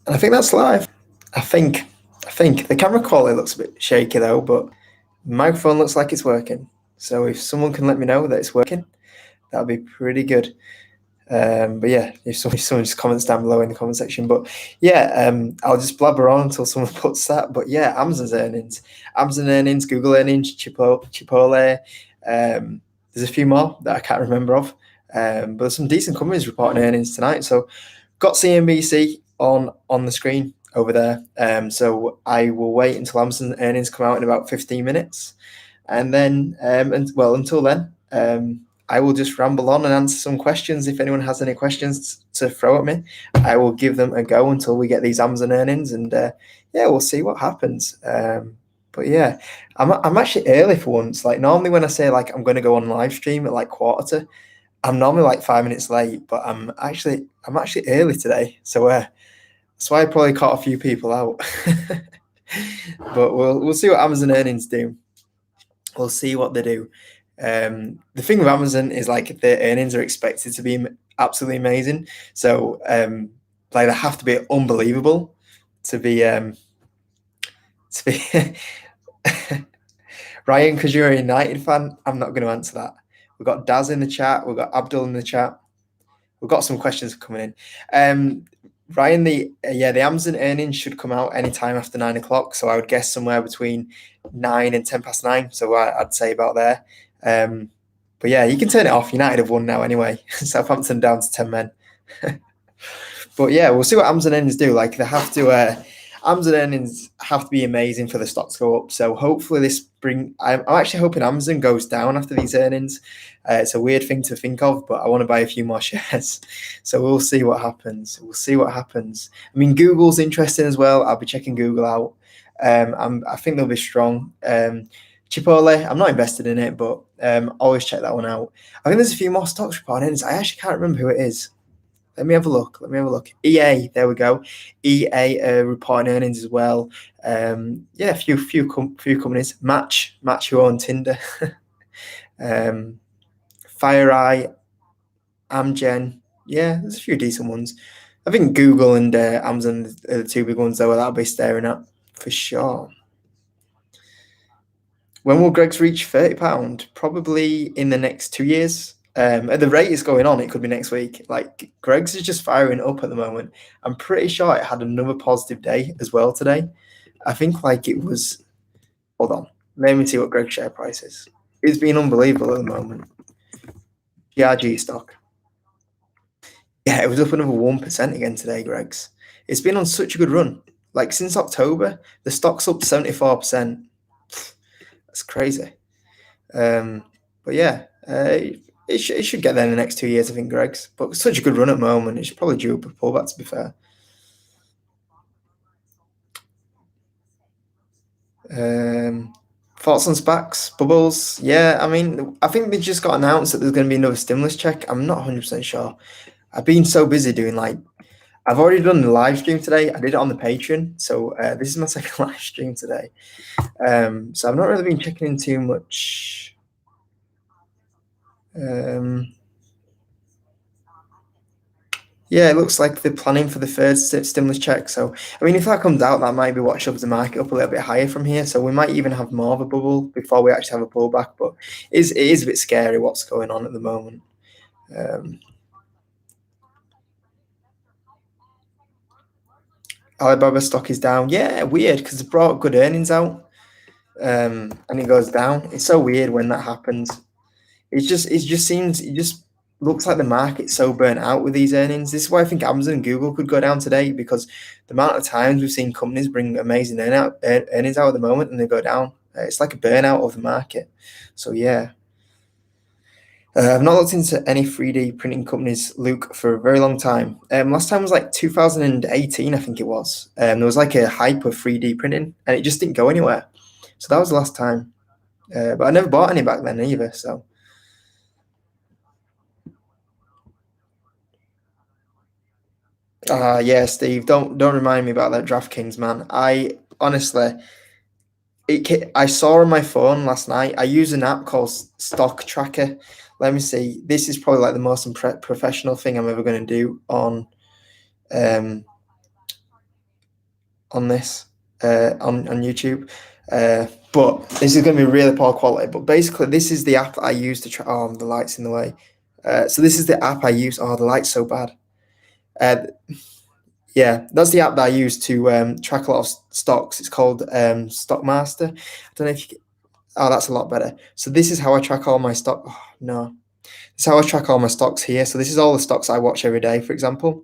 And I think that's live. I think the camera quality looks a bit shaky though, but the microphone looks like it's working. So if someone can let me know that it's working, that would be pretty good. But yeah, if someone just comments down below in the comment section. But yeah, I'll just blabber on until someone puts that. But yeah, Amazon earnings, Google earnings, Chipotle. There's a few more that I can't remember of. But there's some decent companies reporting earnings tonight. So got CNBC on the screen over there. So I will wait until Amazon earnings come out in about 15 minutes. And then, until then, I will just ramble on and answer some questions. If anyone has any questions to throw at me, I will give them a go until we get these Amazon earnings, and we'll see what happens. But yeah, I'm actually early for once. Like normally when I say like I'm going to go on live stream at like 1:15, I'm normally like 5 minutes late, but I'm actually early today. So that's why I probably caught a few people out. But we'll see what Amazon earnings do. We'll see what they do. The thing with Amazon is like the earnings are expected to be absolutely amazing. So like they have to be unbelievable to be Ryan, because you're a United fan, I'm not going to answer that. We've got Daz in the chat. We've got Abdul in the chat. We've got some questions coming in. Ryan, the Amazon earnings should come out anytime after 9 o'clock. So I would guess somewhere between 9 and 9:10. So I'd say about there. But yeah, you can turn it off. United have won now anyway. Southampton down to 10 men. But yeah, we'll see what Amazon earnings do. Like they have to. Amazon earnings have to be amazing for the stock to go up. So hopefully I'm actually hoping Amazon goes down after these earnings. It's a weird thing to think of, but I want to buy a few more shares. So we'll see what happens. I mean, Google's interesting as well. I'll be checking Google out. I think they'll be strong. Chipotle, I'm not invested in it, but always check that one out. I think there's a few more stocks reporting earnings. I actually can't remember who it is. Let me have a look. EA, there we go. EA reporting earnings as well. A few companies. Match who own Tinder. FireEye, Amgen. Yeah, there's a few decent ones. I think Google and Amazon are the two big ones though that I'll be staring at for sure. When will Greggs reach £30? Probably in the next 2 years. At the rate it's going on, it could be next week. Like Greggs is just firing up at the moment. I'm pretty sure it had another positive day as well today. I think like it was. Hold on, let me see what Greggs share price is. It's been unbelievable at the moment. GRG stock. Yeah, it was up another 1% again today, Greggs. It's been on such a good run. Like since October, the stock's up 74%. That's crazy. But yeah. It should get there in the next 2 years, I think, Greggs. But it's such a good run at the moment. It's probably due up a pullback, to be fair. Thoughts on SPACs, bubbles? Yeah, I mean, I think they just got announced that there's going to be another stimulus check. I'm not 100% sure. I've been so busy doing I've already done the live stream today. I did it on the Patreon. So this is my second live stream today. So I've not really been checking in too much. Yeah, it looks like they're planning for the third stimulus check. So, I mean, if that comes out, that might be what shoves the market up a little bit higher from here. So we might even have more of a bubble before we actually have a pullback. But it is a bit scary what's going on at the moment. Alibaba stock is down. Yeah, weird because they brought good earnings out, and it goes down. It's so weird when that happens. It just looks like the market's so burnt out with these earnings. This is why I think Amazon and Google could go down today, because the amount of times we've seen companies bring amazing earnings out at the moment and they go down. It's like a burnout of the market. So yeah. I've not looked into any 3D printing companies, Luke, for a very long time. Last time was like 2018, I think it was. There was like a hype of 3D printing and it just didn't go anywhere. So that was the last time. But I never bought any back then either, so. Yeah, Steve, don't remind me about that DraftKings, man. I honestly, I saw on my phone last night. I use an app called Stock Tracker. Let me see. This is probably like the most professional thing I'm ever going to do on on this on YouTube. But this is going to be really poor quality. But basically, this is the app that I use to track. Oh, the light's in the way. So this is the app I use. Oh, the light's so bad. Yeah, that's the app that I use to track a lot of stocks. It's called Stockmaster. I don't know if you. Oh, that's a lot better. So this is how I track all my stock. Oh, no, this is how I track all my stocks here. So this is all the stocks I watch every day, for example.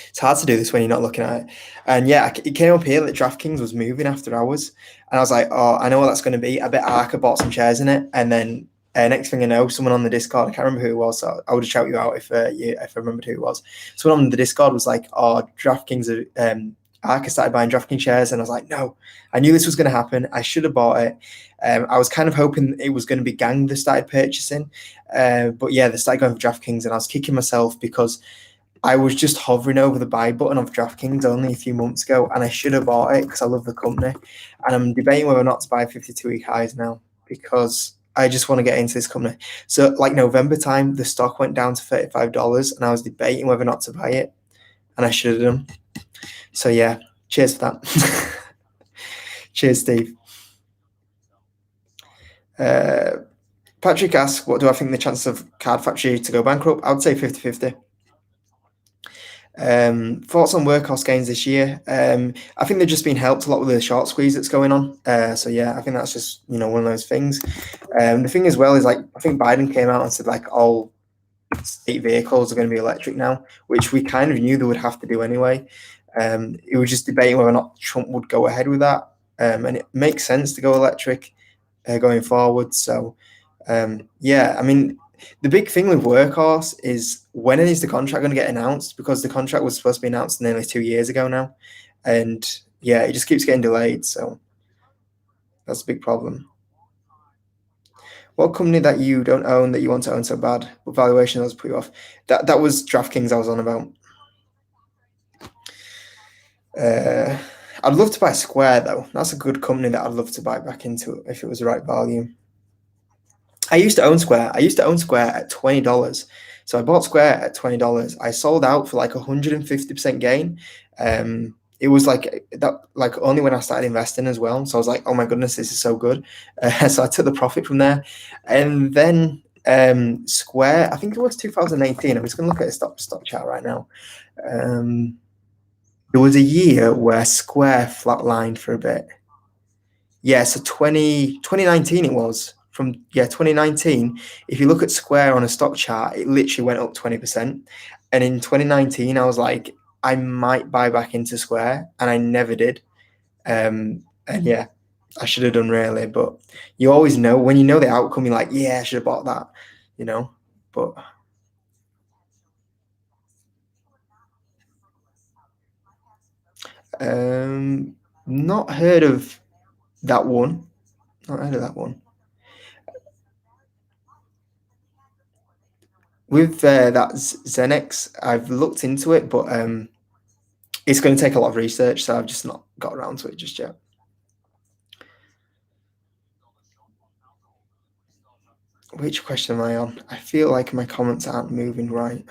It's hard to do this when you're not looking at it. And yeah, it came up here that DraftKings was moving after hours. And I was like, oh, I know what that's going to be. I bet Arca bought some shares in it. And then next thing I know, someone on the Discord, I can't remember who it was, so I would have shouted you out if I remembered who it was. Someone on the Discord was like, oh, DraftKings, Arca started buying DraftKings shares. And I was like, no, I knew this was going to happen. I should have bought it. I was kind of hoping it was going to be gang that started purchasing. But yeah, they started going for DraftKings, and I was kicking myself because I was just hovering over the buy button of DraftKings only a few months ago, and I should have bought it because I love the company. And I'm debating whether or not to buy 52-week highs now because I just want to get into this company. So, like November time, the stock went down to $35, and I was debating whether or not to buy it, and I should have done. So, yeah, cheers for that. Cheers, Steve. Patrick asks, what do I think the chances of Card Factory to go bankrupt? I would say 50-50. Thoughts on workhouse gains this year? I think they've just been helped a lot with the short squeeze that's going on. So yeah, I think that's just one of those things. The thing as well is like I think Biden came out and said like all state vehicles are going to be electric now, which we kind of knew they would have to do anyway. It was just debating whether or not Trump would go ahead with that, and it makes sense to go electric going forward. So yeah, I mean. The big thing with Workhorse is when is the contract going to get announced? Because the contract was supposed to be announced nearly 2 years ago now. And yeah, it just keeps getting delayed. So that's a big problem. What company that you don't own that you want to own so bad, but valuation does put you off? That was DraftKings I was on about. I'd love to buy Square though. That's a good company that I'd love to buy back into if it was the right value. I used to own Square. I used to own Square at $20. So I bought Square at $20. I sold out for like 150% gain. It was like that, like only when I started investing as well. So I was like, oh my goodness, this is so good. So I took the profit from there. And then Square, I think it was 2018. I'm just going to look at a stock chart right now. There was a year where Square flatlined for a bit. Yeah, so 2019 it was. From 2019, if you look at Square on a stock chart, it literally went up 20%. And in 2019, I was like, I might buy back into Square, and I never did. And yeah, I should have done really, but you always know when you know the outcome, you're like, yeah, I should have bought that, But not heard of that one. Not heard of that one. With that Xenex, I've looked into it, but it's going to take a lot of research, so I've just not got around to it just yet. Which question am I on? I feel like my comments aren't moving right.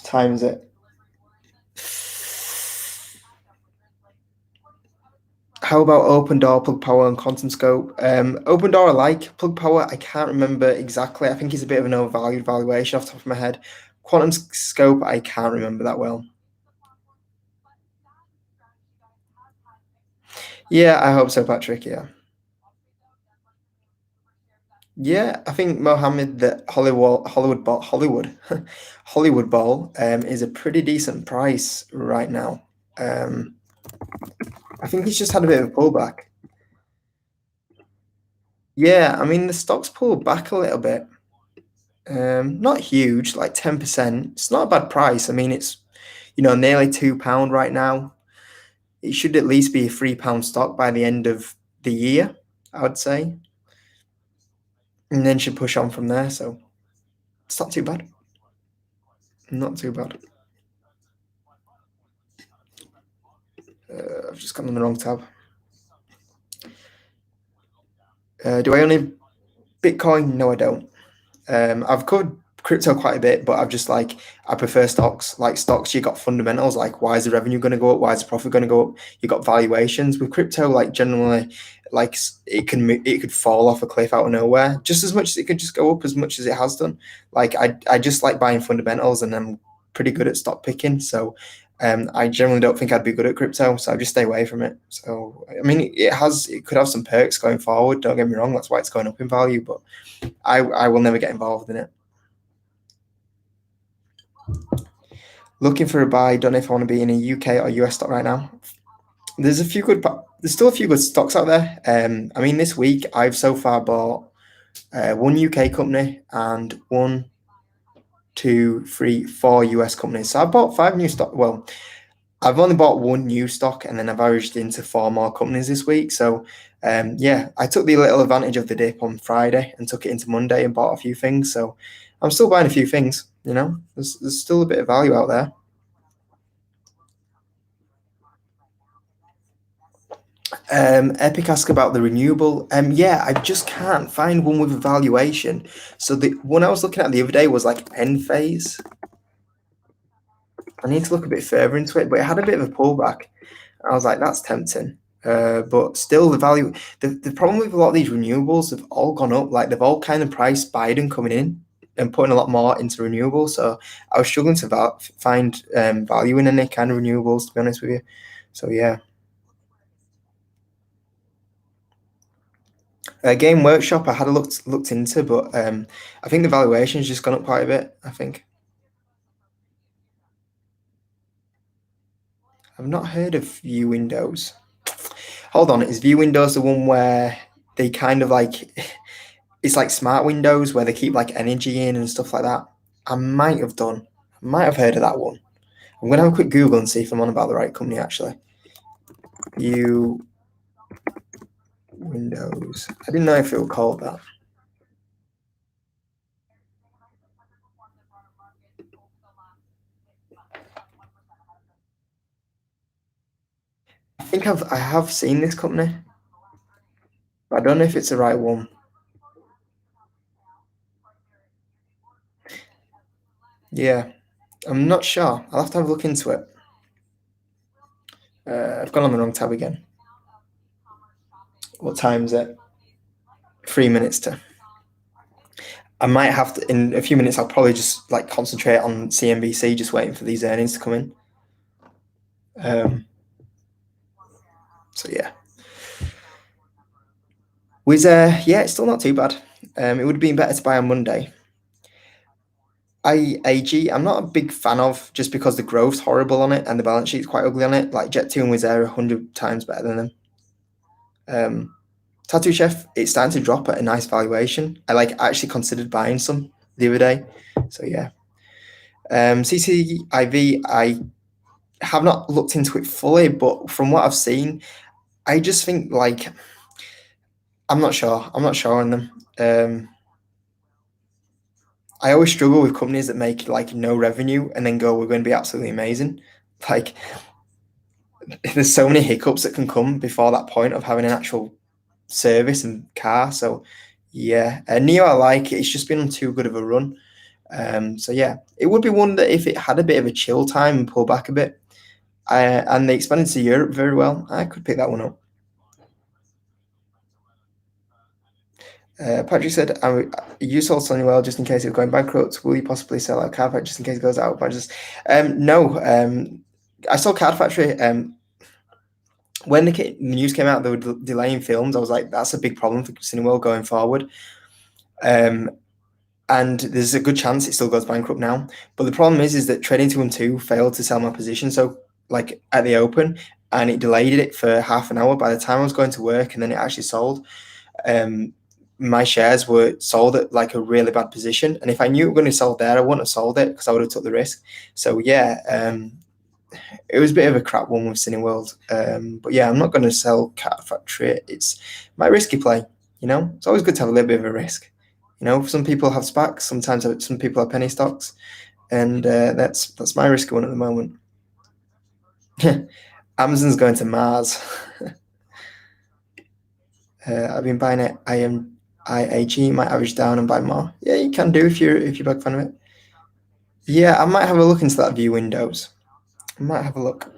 Time is it? How about Open Door, Plug Power, and Quantum Scope? Open Door I like. Plug Power I can't remember exactly. I think it's a bit of an overvalued valuation off the top of my head. Quantum Scope I can't remember that well. Yeah, I hope so, Patrick. Yeah. Yeah, I think Mohammed the Hollywood Ball is a pretty decent price right now. I think he's just had a bit of a pullback. Yeah, I mean the stock's pulled back a little bit. Not huge, like 10%. It's not a bad price. I mean it's nearly £2 right now. It should at least be a £3 stock by the end of the year, I would say. And then should push on from there. So it's not too bad. Not too bad. I've just gone on the wrong tab. Do I own Bitcoin? No, I don't. I've covered crypto quite a bit, but I've just like I prefer stocks. Like stocks, you got fundamentals, like why is the revenue going to go up? Why is the profit going to go up? You got valuations. With crypto, like generally, like it could fall off a cliff out of nowhere, just as much as it could just go up as much as it has done. Like I just like buying fundamentals, and I'm pretty good at stock picking. So I generally don't think I'd be good at crypto, so I just stay away from it. So I mean, it could have some perks going forward. Don't get me wrong, that's why it's going up in value, but I will never get involved in it. Looking for a buy. Don't know if I want to be in a UK or US stock right now. There's still a few good stocks out there. I mean, this week I've so far bought one UK company and one, two, three, four US companies. So I bought five new stock. Well, I've only bought one new stock, and then I've averaged into four more companies this week. So yeah, I took the little advantage of the dip on Friday and took it into Monday and bought a few things. So I'm still buying a few things. There's still a bit of value out there. Epic ask about the renewable. Yeah, I just can't find one with a valuation. So the one I was looking at the other day was like end phase. I need to look a bit further into it, but it had a bit of a pullback. I was like, that's tempting. But still, the problem with a lot of these renewables have all gone up. Like they've all kind of priced Biden coming in and putting a lot more into renewables. So I was struggling to find value in any kind of renewables, to be honest with you. So yeah. Game Workshop, I had looked into, but I think the valuation's just gone up quite a bit. I think I've not heard of View Windows. Hold on, is View Windows the one where they kind of like it's like smart windows where they keep like energy in and stuff like that? I might have done. I might have heard of that one. I'm gonna have a quick Google and see if I'm on about the right company actually. View Windows. I didn't know if it was called that. I think I have seen this company, but I don't know if it's the right one. Yeah, I'm not sure. I'll have to have a look into it. I've gone on the wrong tab again. What time is it? 3 minutes to. I might have to, in a few minutes, I'll probably just like concentrate on CNBC, just waiting for these earnings to come in. So yeah. Wizz Air, yeah, it's still not too bad. It would have been better to buy on Monday. IAG, I'm not a big fan of just because the growth's horrible on it and the balance sheet's quite ugly on it. Like Jet2 and Wizz Air are 100 times better than them. Tattoo Chef, it's starting to drop at a nice valuation. I like actually considered buying some the other day. So yeah. CCIV, I have not looked into it fully, but from what I've seen, I just think like I'm not sure. I'm not sure on them. I always struggle with companies that make like no revenue and then go, we're going to be absolutely amazing. Like there's so many hiccups that can come before that point of having an actual service and car. So yeah, Neo I like it. It's just been on too good of a run. So yeah, it would be one that if it had a bit of a chill time and pull back a bit, and they expanded to Europe very well, I could pick that one up. Patrick said, you sold Sunnywell just in case it's going bankrupt. Will you possibly sell out Card Factory just in case it goes out? No. I saw Card Factory. When the news came out, they were delaying films. I was like, that's a big problem for Cineworld going forward. And there's a good chance it still goes bankrupt now. But the problem is that Trading 212 failed to sell my position. So like at the open, and it delayed it for half an hour. By the time I was going to work, and then it actually sold. My shares were sold at like a really bad position, and if I knew it were going to sell there, I wouldn't have sold it because I would have took the risk. So yeah, it was a bit of a crap one with Cineworld. But yeah, I'm not going to sell Card Factory. It's my risky play. It's always good to have a little bit of a risk. Some people have SPACs, sometimes some people have penny stocks, and that's my risky one at the moment. Amazon's going to Mars. I've been buying it. IAG might average down and buy more. Yeah, you can do if you're a big fan of it. Yeah, I might have a look into that view windows. I might have a look.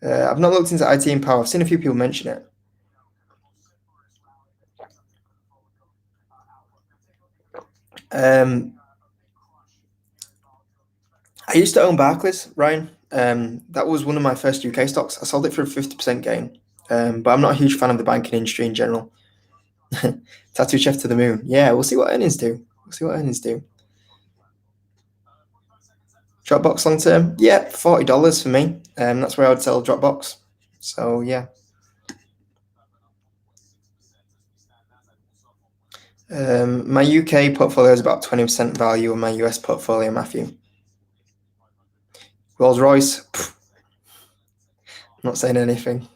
I've not looked into IT and power. I've seen a few people mention it. I used to own Barclays, Ryan. That was one of my first UK stocks. I sold it for a 50% gain. But I'm not a huge fan of the banking industry in general. Tattoo chef to the moon. Yeah, we'll see what earnings do. Dropbox long term. Yeah, $40 for me. That's where I would sell Dropbox. So yeah. My UK portfolio is about 20% value of my US portfolio, Matthew. Rolls Royce. Not saying anything.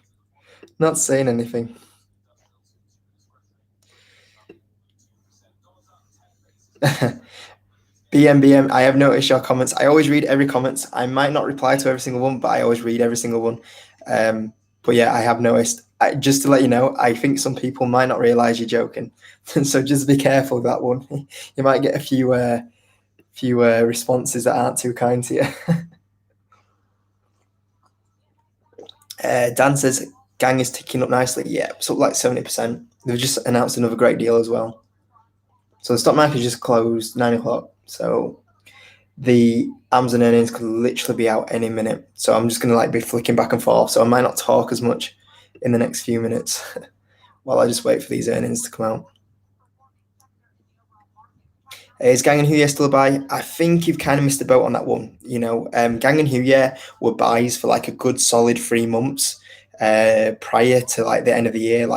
BM, I have noticed your comments. I always read every comment. I might not reply to every single one, but I always read every single one. But yeah, I have noticed. Just to let you know, I think some people might not realize you're joking. So just be careful with that one. You might get a few responses that aren't too kind to you. Dan says gang is ticking up nicely. Yeah, it's up like 70%. They've just announced another great deal as well. So the stock market just closed 9 o'clock. So the Amazon earnings could literally be out any minute. So I'm just gonna be flicking back and forth. So I might not talk as much in the next few minutes while I just wait for these earnings to come out. Is Gang and Huye still a buy? I think you've kind of missed the boat on that one. Gang and Huye were buys for a good solid 3 months prior to the end of the year,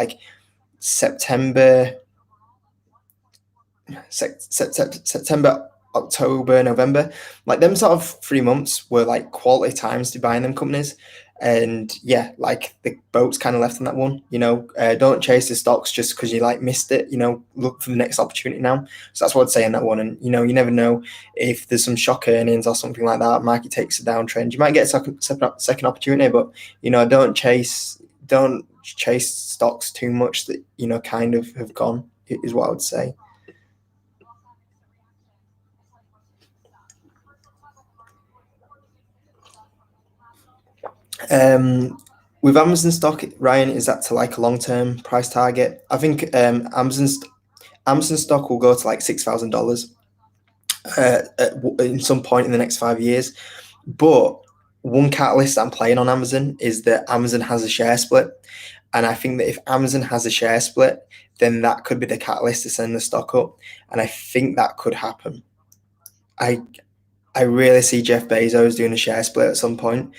September, October, November. Them sort of 3 months were quality times to buying them companies. And yeah, the boat's kind of left on that one. Don't chase the stocks just because you missed it. Look for the next opportunity now. So that's what I'd say on that one. And you never know if there's some shock earnings or something like that. Market takes a downtrend. You might get a second opportunity, but don't chase stocks too much that kind of have gone. Is what I would say. With Amazon stock, Ryan, is that to a long-term price target? I think Amazon stock will go to $6,000 in some point in the next 5 years. But one catalyst I'm playing on Amazon is that Amazon has a share split, and I think that if Amazon has a share split, then that could be the catalyst to send the stock up, and I think that could happen. I really see Jeff Bezos doing a share split at some point.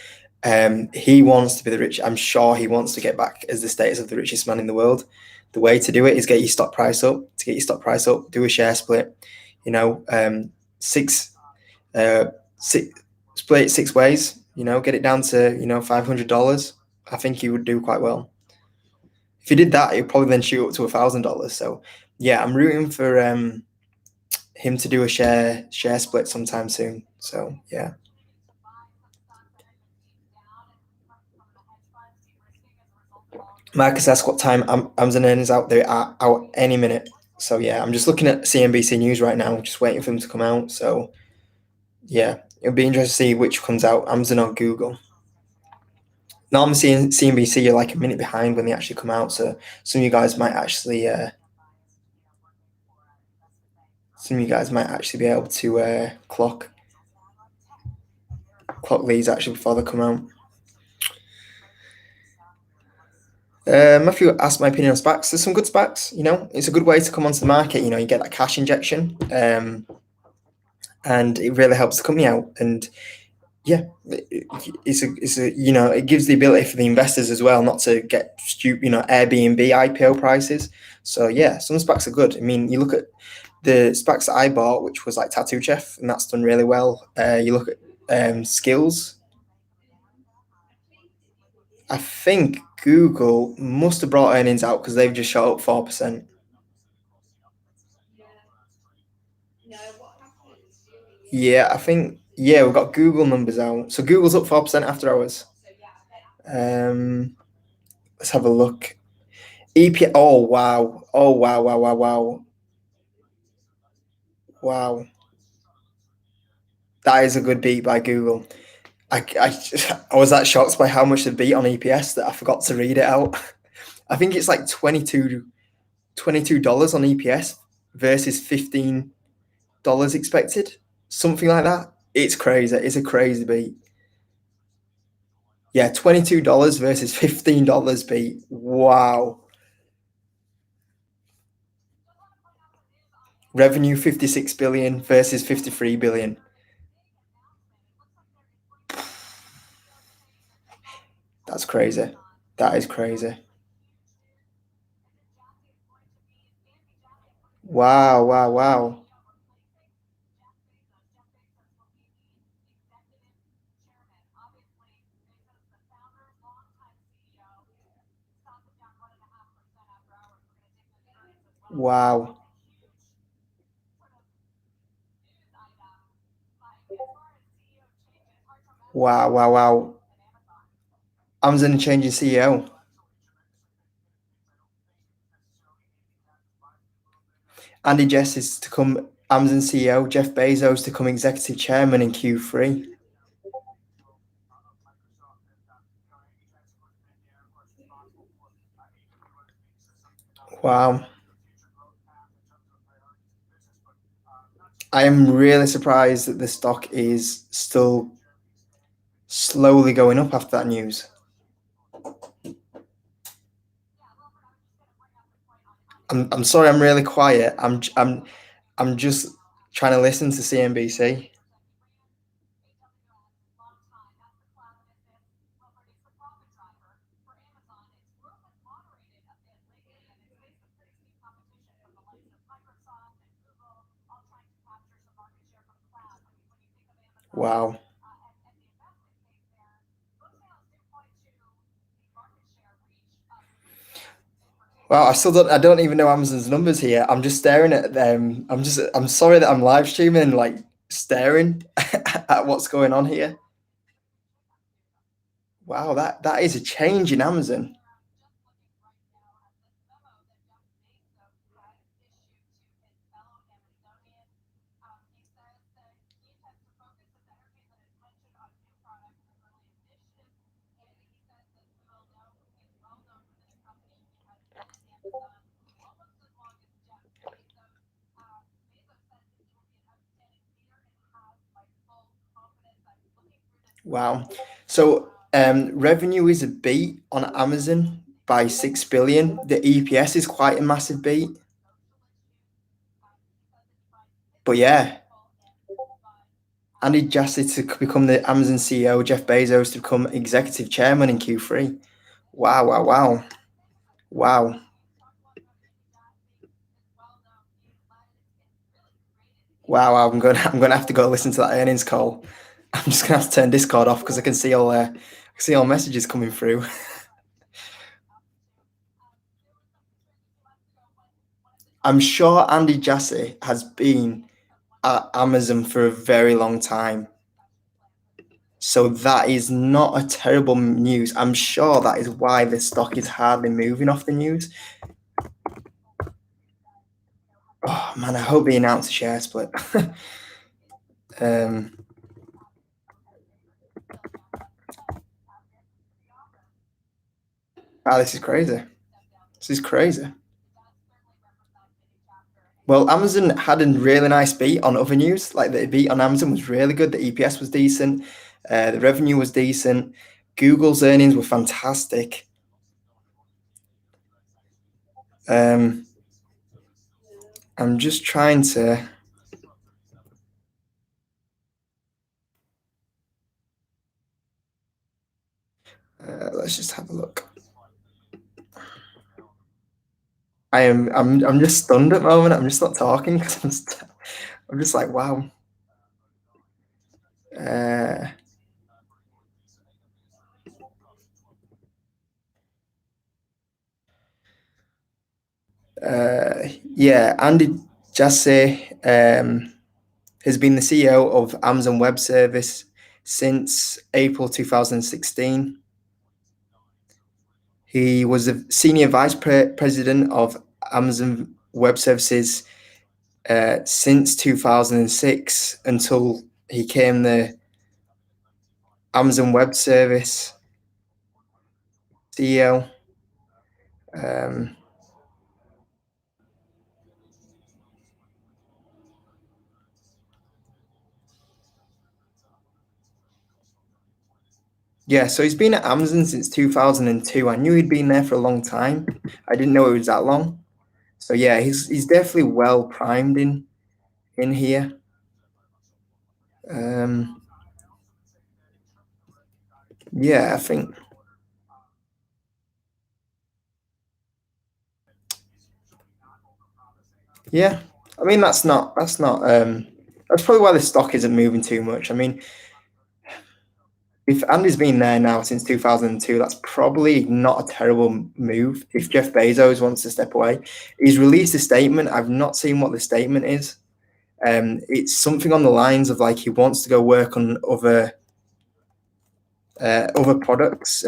He wants to be the rich. I'm sure he wants to get back as the status of the richest man in the world. The way to do it is get your stock price up. To get your stock price up, do a share split. Split it 6 ways. Get it down to $500. I think he would do quite well. If he did that, he'd probably then shoot up to $1,000. So yeah, I'm rooting for him to do a share split sometime soon. So yeah. Marcus asked what time Amazon earnings out. They're out any minute. So yeah, I'm just looking at CNBC News right now, just waiting for them to come out. So yeah, it'll be interesting to see which comes out, Amazon or Google. Normally CNBC, you're a minute behind when they actually come out. So some of you guys might actually be able to clock these actually before they come out. Matthew asked my opinion on SPACs. There's some good SPACs. It's a good way to come onto the market. You get that cash injection, and it really helps the company out. And yeah, it gives the ability for the investors as well not to get stupid, Airbnb IPO prices. So yeah, some SPACs are good. I mean, you look at the SPACs that I bought, which was Tattoo Chef, and that's done really well. You look at Skills. I think Google must have brought earnings out because they've just shot up 4%. Yeah, I think we've got Google numbers out. So Google's up 4% after hours. Let's have a look. EP. Oh wow. Oh wow. Wow. Wow. Wow. Wow. That is a good beat by Google. I was that shocked by how much they beat on EPS that I forgot to read it out. I think it's like $22 on EPS versus $15 expected, something like that. It's crazy. It's a crazy beat. Yeah, $22 versus $15 beat. Wow. Revenue 56 billion versus 53 billion. That's crazy. That is crazy. Wow, wow, wow. Wow. Wow, wow, wow. Amazon changing CEO. Andy Jess is to come Amazon CEO, Jeff Bezos to come executive chairman in Q3. Wow. I am really surprised that the stock is still slowly going up after that news. I'm sorry, I'm really quiet. I'm just trying to listen to CNBC. Wow. Wow, I don't even know Amazon's numbers here. I'm just staring at them. I'm sorry that I'm live streaming and like staring at what's going on here. Wow, that is a change in Amazon. Wow. So revenue is a beat on Amazon by 6 billion. The EPS is quite a massive beat. But yeah, Andy Jassy to become the Amazon CEO, Jeff Bezos to become executive chairman in Q3. Wow, wow, wow. Wow. Wow, I'm gonna have to go listen to that earnings call. I'm just gonna have to turn Discord off because I can see all messages coming through. I'm sure Andy Jassy has been at Amazon for a very long time. So that is not a terrible news. I'm sure that is why the stock is hardly moving off the news. Oh man, I hope they announce a share split. um, this is crazy. This is crazy. Well, Amazon had a really nice beat on other news. Like the beat on Amazon was really good. The EPS was decent. The revenue was decent. Google's earnings were fantastic. Um, I'm just trying to. Let's just have a look. I'm just stunned at the moment. I'm just not talking because I'm just like wow. Uh, yeah, Andy Jassy has been the CEO of Amazon Web Service since April 2016. He was the senior vice president of Amazon Web Services since 2006 until he came the Amazon Web Service CEO. Yeah, so he's been at Amazon since 2002. I knew he'd been there for a long time. I didn't know it was that long. So yeah, he's definitely well primed in here. Yeah, I think. Yeah, I mean that's probably why the stock isn't moving too much. I mean, if Andy's been there now since 2002, that's probably not a terrible move. If Jeff Bezos wants to step away, he's released a statement. I've not seen what the statement is. It's something on the lines of like he wants to go work on other products.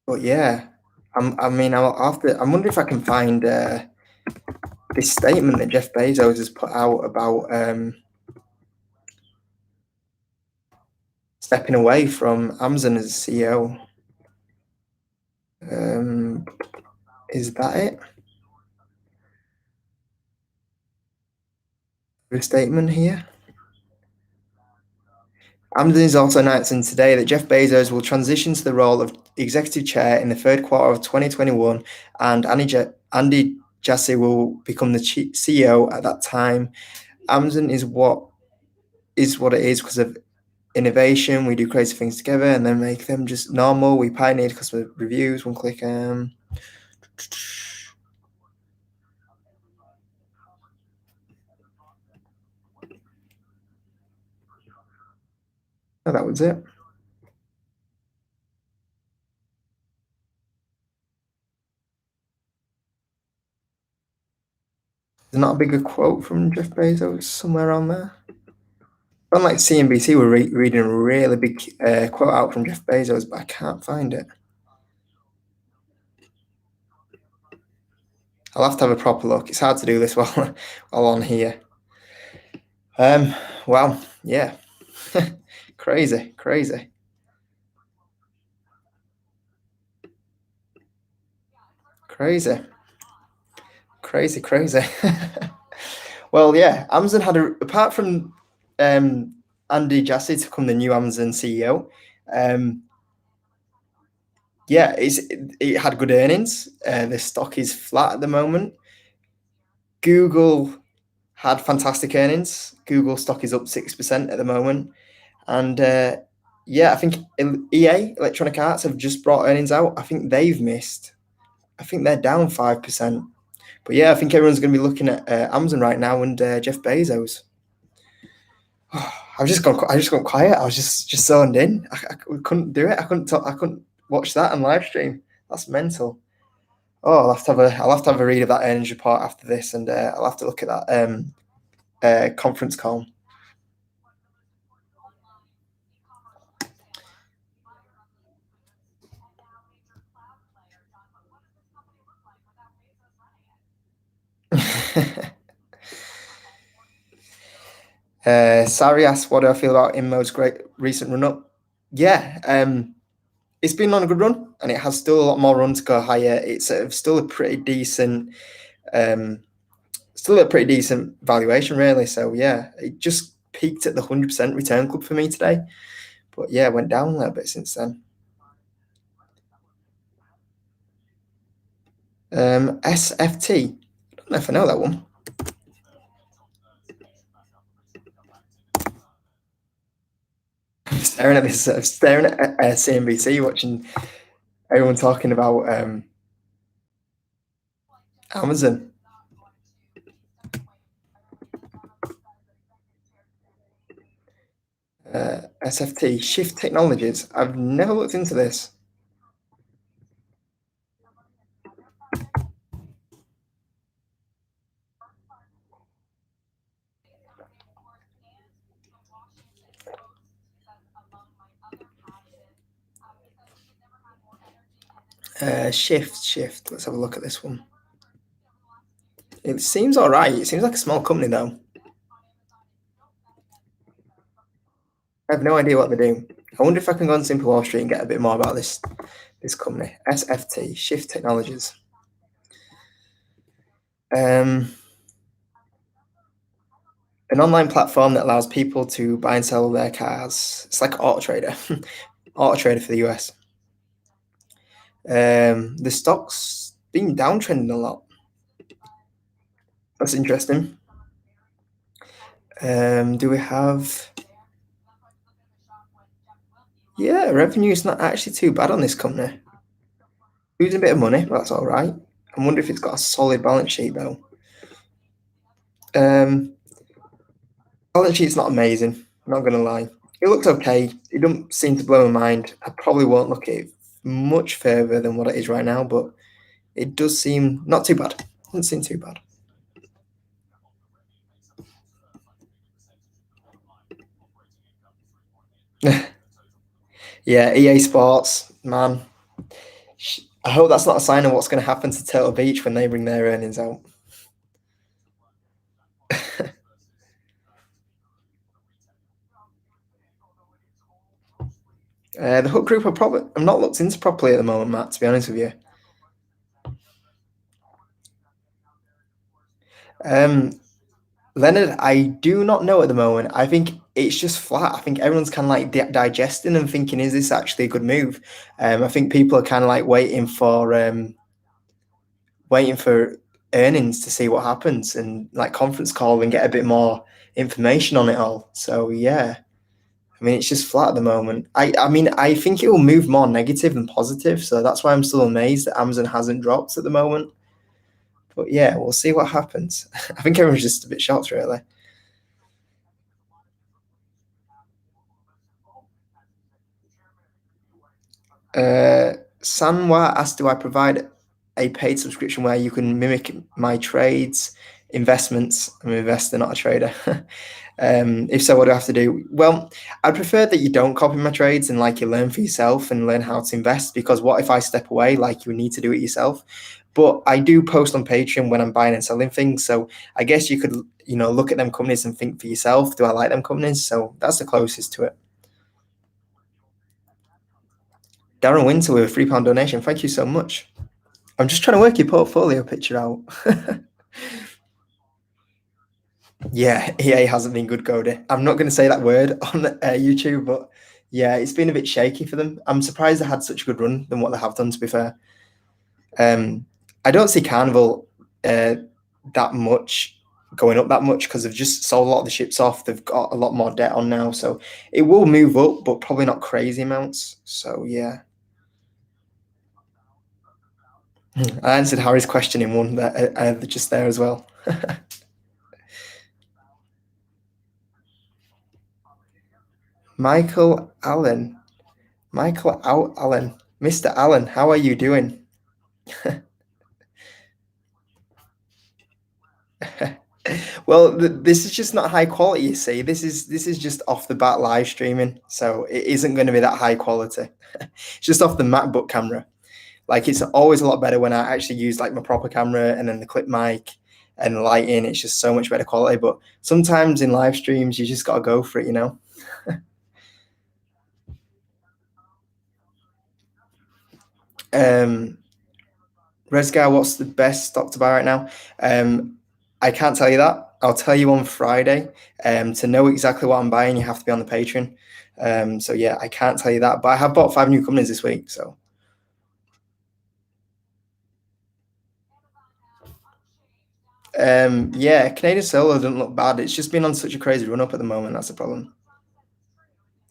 But yeah, I mean, I'll have to. I wonder if I can find this statement that Jeff Bezos has put out about stepping away from Amazon as CEO. Is that it? The statement here. Amazon is also announcing today that Jeff Bezos will transition to the role of executive chair in the third quarter of 2021, and Andy Jassy will become the CEO at that time. Amazon is what it is because of innovation. We do crazy things together and then make them just normal. We pioneered customer reviews, one click. Oh, that was it. There's not a bigger quote from Jeff Bezos somewhere on there. Unlike CNBC, we're reading a really big quote out from Jeff Bezos, but I can't find it. I'll have to have a proper look. It's hard to do this while on here. Wow, yeah, crazy. Well, yeah, Amazon had apart from Andy Jassy to become the new Amazon CEO. Yeah, it had good earnings. The stock is flat at the moment. Google had fantastic earnings. Google stock is up 6% at the moment. And yeah, I think EA, Electronic Arts, have just brought earnings out. I think they've missed. I think they're down 5%. But yeah, I think everyone's going to be looking at Amazon right now and Jeff Bezos. I just gone quiet. I was just zoned in. I couldn't do it. I couldn't watch that on live stream. That's mental. Oh, I'll have to have a read of that earnings report after this, and I'll have to look at that conference call. Sari asks, "What do I feel about InMode's great recent run up?" Yeah, it's been on a good run, and it has still a lot more run to go higher. It's still a pretty decent valuation, really. So yeah, it just peaked at the 100% return club for me today, but yeah, went down a little bit since then. SFT. I don't know if I know that one. I'm staring at this. I'm staring at CNBC, watching everyone talking about Amazon. SFT, Shift Technologies. I've never looked into this. Shift. Let's have a look at this one. It seems all right. It seems like a small company though. I have no idea what they're doing. I wonder if I can go on Simple Wall Street and get a bit more about this company. SFT, Shift Technologies. An online platform that allows people to buy and sell their cars. It's like Auto Trader, Auto Trader for the US. The stock's been downtrending a lot. That's interesting. Do we have? Yeah, revenue's not actually too bad on this company. Losing a bit of money, but that's all right. I wonder if it's got a solid balance sheet though. Balance sheet's not amazing. I'm not gonna lie. It looks okay. It doesn't seem to blow my mind. I probably won't look at it much further than what it is right now, but it does seem not too bad. Doesn't seem too bad. Yeah, EA Sports, man. I hope that's not a sign of what's going to happen to Turtle Beach when they bring their earnings out. The Hook Group I'm not looked into properly at the moment, Matt, to be honest with you. Leonard, I do not know at the moment. I think it's just flat. I think everyone's kind of like digesting and thinking, is this actually a good move? I think people are kind of like waiting for earnings to see what happens and like conference call and get a bit more information on it all. So yeah, I mean it's just flat at the moment. I mean I think it will move more negative than positive. So that's why I'm still amazed that Amazon hasn't dropped at the moment. But yeah, we'll see what happens. I think everyone's just a bit shocked, really. Sanwa asked, "Do I provide a paid subscription where you can mimic my trades, investments? I'm an investor, not a trader. If so, what do I have to do?" Well, I'd prefer that you don't copy my trades and like you learn for yourself and learn how to invest. Because what if I step away? Like you need to do it yourself. But I do post on Patreon when I'm buying and selling things, so I guess you could, look at them companies and think for yourself. Do I like them companies? So that's the closest to it. Darren Winter with a £3 donation. Thank you so much. I'm just trying to work your portfolio picture out. Yeah, EA hasn't been good, Cody. I'm not going to say that word on YouTube, but yeah, it's been a bit shaky for them. I'm surprised they had such a good run than what they have done, to be fair. I don't see Carnival that much going up that much because they've just sold a lot of the ships off. They've got a lot more debt on now, so it will move up, but probably not crazy amounts. So yeah. I answered Harry's question in one that just there as well. Michael Allen. Allen. Mr. Allen, how are you doing? Well, this is just not high quality, you see. This is just off the bat live streaming, so it isn't going to be that high quality. It's just off the MacBook camera. Like it's always a lot better when I actually use like my proper camera and then the clip mic and the lighting. It's just so much better quality. But sometimes in live streams, you just got to go for it. Resgar, what's the best stock to buy right now? I can't tell you that. I'll tell you on Friday. To know exactly what I'm buying, you have to be on the Patreon. So yeah, I can't tell you that. But I have bought 5 new companies this week. So yeah, Canadian Solo doesn't look bad. It's just been on such a crazy run up at the moment. That's the problem.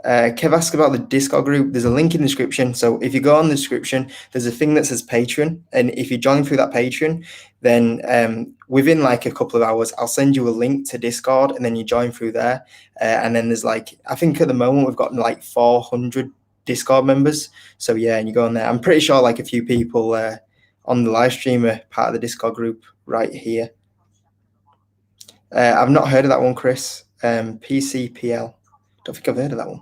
Kev asked about the Discord group. There's a link in the description. So if you go on the description, there's a thing that says Patreon. And if you join through that Patreon, then within like a couple of hours, I'll send you a link to Discord and then you join through there. And then there's like, I think at the moment we've got like 400 Discord members. So yeah, and you go on there. I'm pretty sure like a few people on the live stream are part of the Discord group right here. I've not heard of that one, Chris. PCPL. Don't think I've heard of that one.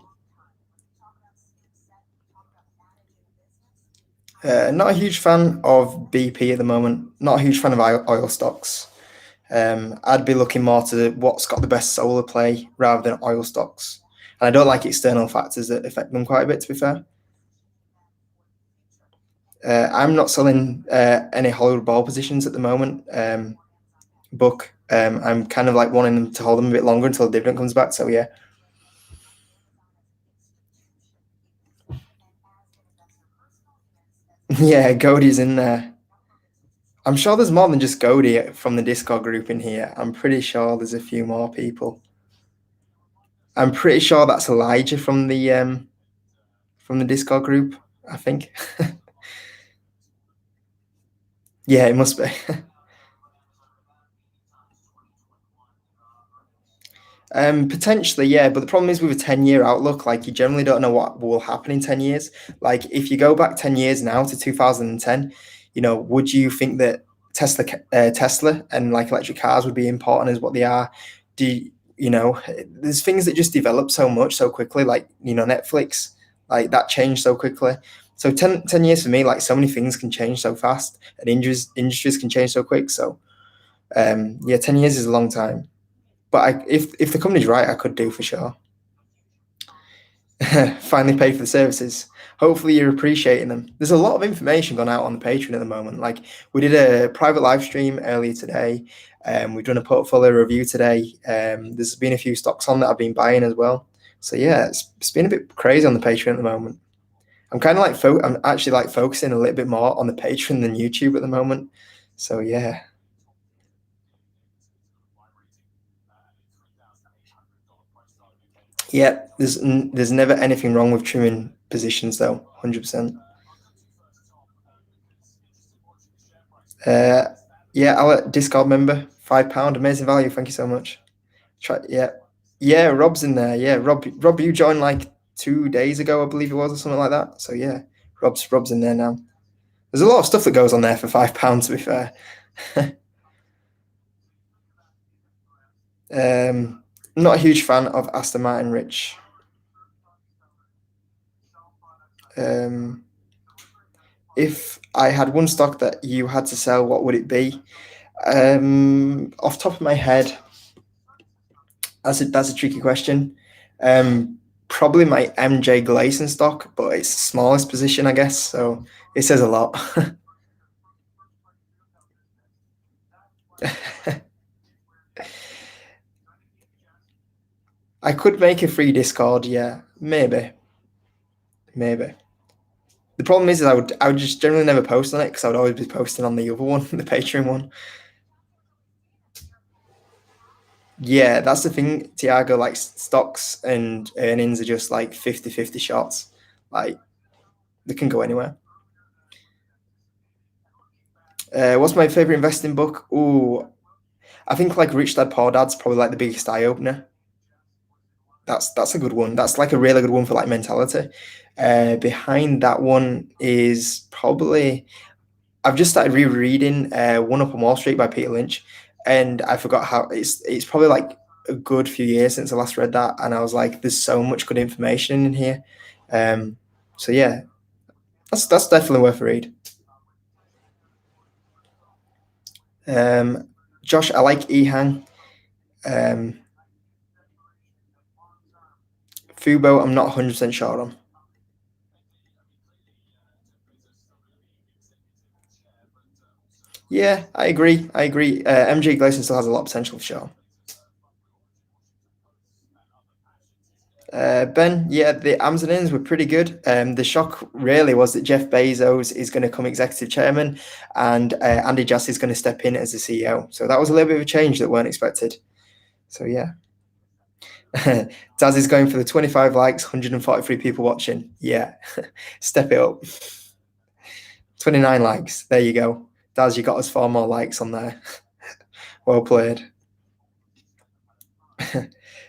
Not a huge fan of BP at the moment. Not a huge fan of oil stocks. I'd be looking more to what's got the best solar play rather than oil stocks. And I don't like external factors that affect them quite a bit, to be fair. I'm not selling any Hollywood Bowl positions at the moment. I'm kind of like wanting them to hold them a bit longer until the dividend comes back. So yeah. Yeah, Godey's in there. I'm sure there's more than just Godey from the Discord group in here. I'm pretty sure there's a few more people. I'm pretty sure that's Elijah from the Discord group, I think. Yeah, it must be. Potentially, yeah, but the problem is with a 10-year outlook, like you generally don't know what will happen in 10 years. Like if you go back 10 years now to 2010, would you think that Tesla and like electric cars would be important as what they are? Do there's things that just develop so much so quickly, like, Netflix, like that changed so quickly. So 10 years for me, like so many things can change so fast and industries can change so quick. So yeah, 10 years is a long time. But if the company's right, I could do for sure. Finally pay for the services. Hopefully you're appreciating them. There's a lot of information gone out on the Patreon at the moment. Like we did a private live stream earlier today. We've done a portfolio review today. There's been a few stocks on that I've been buying as well. So yeah, it's been a bit crazy on the Patreon at the moment. I'm kind of like I'm actually like focusing a little bit more on the Patreon than YouTube at the moment. So yeah. Yeah, there's never anything wrong with trimming positions though, 100%. Uh, yeah, our Discord member, £5, amazing value. Thank you so much. Yeah, yeah, Rob's in there. Yeah, Rob, you joined like 2 days ago, I believe it was, or something like that. So yeah, Rob's in there now. There's a lot of stuff that goes on there for £5. To be fair. Not a huge fan of Aston Martin Rich. If I had one stock that you had to sell, what would it be? Off top of my head, that's a tricky question. Probably my MJ Gleason stock, but it's the smallest position, I guess. So it says a lot. I could make a free Discord, yeah, maybe. The problem is I would just generally never post on it because I would always be posting on the other one, the Patreon one. Yeah, that's the thing, Tiago. Like stocks and earnings are just like 50-50 shots. Like they can go anywhere. What's my favorite investing book? Ooh, I think like Rich Dad Poor Dad's probably like the biggest eye opener. That's a good one. That's like a really good one for like mentality. Behind that one is probably I've just started rereading One Up on Wall Street by Peter Lynch, and I forgot how it's probably like a good few years since I last read that, and I was like, there's so much good information in here. Um, so yeah, that's definitely worth a read. Josh, I like Ehang. Um, Fubo, I'm not 100% sure on. Yeah, I agree. MJ Gleason still has a lot of potential for sure. Ben, yeah, the Amazonians were pretty good. The shock really was that Jeff Bezos is going to come executive chairman and Andy Jassy is going to step in as the CEO. So that was a little bit of a change that weren't expected. So yeah. Daz is going for the 25 likes, 143 people watching. Yeah, step it up. 29 likes. There you go. Daz, you got us 4 more likes on there. Well played.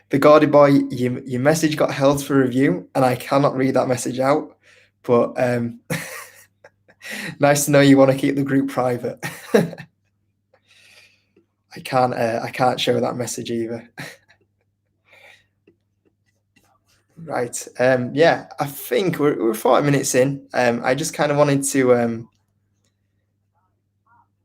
The Gaudy boy, your message got held for review, and I cannot read that message out. But nice to know you want to keep the group private. I can't show that message either. Right. Yeah, I think we're 40 minutes in. I just kind of wanted to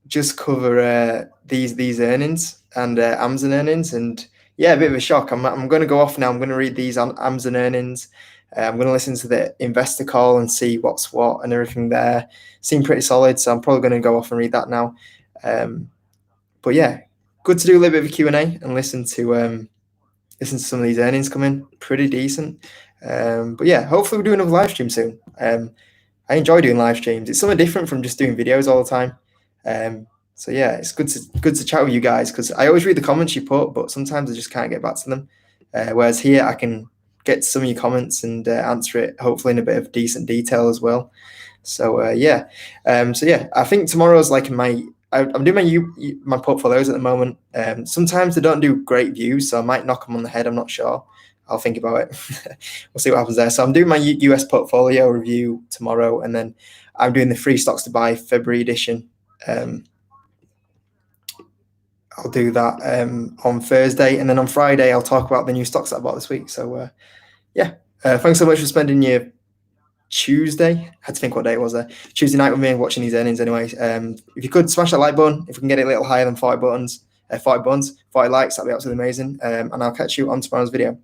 just cover these earnings and Amazon earnings, and yeah, a bit of a shock. I'm going to go off now. I'm going to read these on Amazon earnings. I'm going to listen to the investor call and see what's what and everything there. Seem pretty solid, so I'm probably going to go off and read that now. But yeah, good to do a little bit of a Q&A and listen to some of these earnings come in. Pretty decent. But yeah, hopefully we'll do another live stream soon. I enjoy doing live streams. It's something different from just doing videos all the time. So yeah, it's good to chat with you guys, because I always read the comments you put, but sometimes I just can't get back to them. Whereas here I can get to some of your comments and answer it, hopefully in a bit of decent detail as well. So yeah, I think tomorrow's like I'm doing my portfolios at the moment. Sometimes they don't do great views, so I might knock them on the head. I'm not sure. I'll think about it. We'll see what happens there. So I'm doing my US portfolio review tomorrow, and then I'm doing the free stocks to buy February edition. I'll do that on Thursday, and then on Friday I'll talk about the new stocks that I bought this week. So yeah, thanks so much for spending your Tuesday. I had to think what day it was there. Tuesday night with me and watching these earnings anyway. If you could smash that like button, if we can get it a little higher than 40 likes, that'd be absolutely amazing. And I'll catch you on tomorrow's video.